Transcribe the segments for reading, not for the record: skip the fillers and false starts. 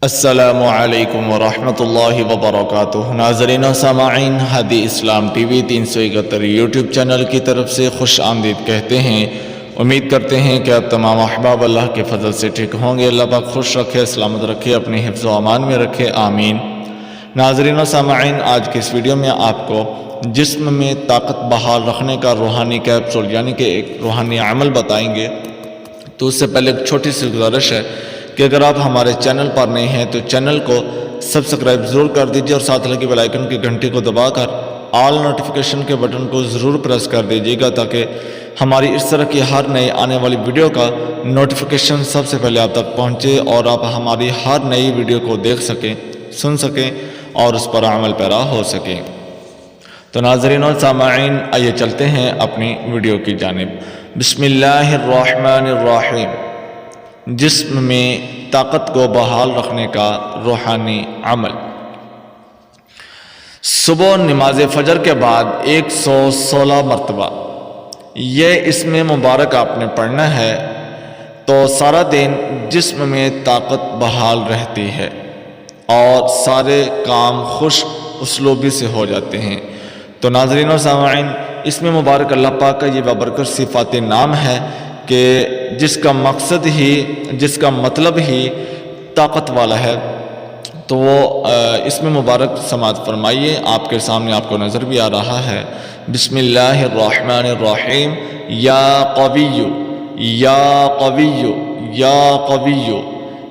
السلام علیکم ورحمۃ اللہ وبرکاتہ۔ ناظرین و سامعین، ہادی اسلام ٹی وی 371 یوٹیوب چینل کی طرف سے خوش آمدید کہتے ہیں۔ امید کرتے ہیں کہ آپ تمام احباب اللہ کے فضل سے ٹھیک ہوں گے۔ اللہ پاک خوش رکھے، سلامت رکھے، اپنے حفظ و امان میں رکھے، آمین۔ ناظرین و سامعین، آج کے اس ویڈیو میں آپ کو جسم میں طاقت بحال رکھنے کا روحانی کیپسول یعنی کہ ایک روحانی عمل بتائیں گے۔ تو اس سے پہلے ایک چھوٹی سی گزارش ہے کہ اگر آپ ہمارے چینل پر نئے ہیں تو چینل کو سبسکرائب ضرور کر دیجئے اور ساتھ لگے بیل آئیکن کی گھنٹی کو دبا کر آل نوٹیفیکیشن کے بٹن کو ضرور پریس کر دیجئے گا تاکہ ہماری اس طرح کی ہر نئی آنے والی ویڈیو کا نوٹیفیکیشن سب سے پہلے آپ تک پہنچے اور آپ ہماری ہر نئی ویڈیو کو دیکھ سکیں، سن سکیں اور اس پر عمل پیرا ہو سکیں۔ تو ناظرین و سامعین، آئیے چلتے ہیں اپنی ویڈیو کی جانب۔ بسم اللہ الرحمن الرحیم۔ جسم میں طاقت کو بحال رکھنے کا روحانی عمل۔ صبح نماز فجر کے بعد 116 مرتبہ یہ اسم مبارک آپ نے پڑھنا ہے تو سارا دن جسم میں طاقت بحال رہتی ہے اور سارے کام خوش اسلوبی سے ہو جاتے ہیں۔ تو ناظرین و سامعین، اسم مبارک اللہ پاک کا یہ بابرکت صفات نام ہے کہ جس کا مقصد ہی، جس کا مطلب ہی طاقت والا ہے۔ تو وہ اسم مبارک سماعت فرمائیے، آپ کے سامنے آپ کو نظر بھی آ رہا ہے۔ بسم اللہ الرحمن الرحیم۔ یا قوی، یا قوی، یا قوی۔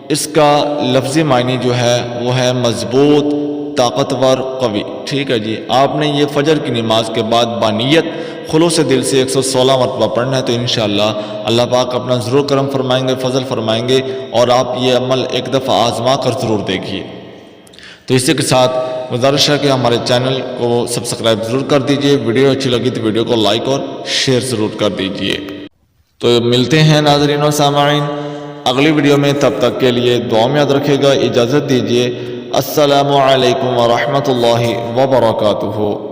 اس کا لفظی معنی جو ہے وہ ہے مضبوط، طاقتور، قوی۔ ٹھیک ہے جی، آپ نے یہ فجر کی نماز کے بعد بانیت خلوص دل سے 116 مرتبہ پڑھنا ہے تو انشاءاللہ اللہ پاک اپنا ضرور کرم فرمائیں گے، فضل فرمائیں گے اور آپ یہ عمل ایک دفعہ آزما کر ضرور دیکھیے۔ تو اسی کے ساتھ گزارش ہے کہ ہمارے چینل کو سبسکرائب ضرور کر دیجئے، ویڈیو اچھی لگی تو ویڈیو کو لائک اور شیئر ضرور کر دیجئے۔ تو ملتے ہیں ناظرین و سامعین اگلی ویڈیو میں، تب تک کے لیے دعا میں یاد رکھے گا، اجازت دیجئے۔ السلام علیکم ورحمۃ اللہ وبرکاتہ۔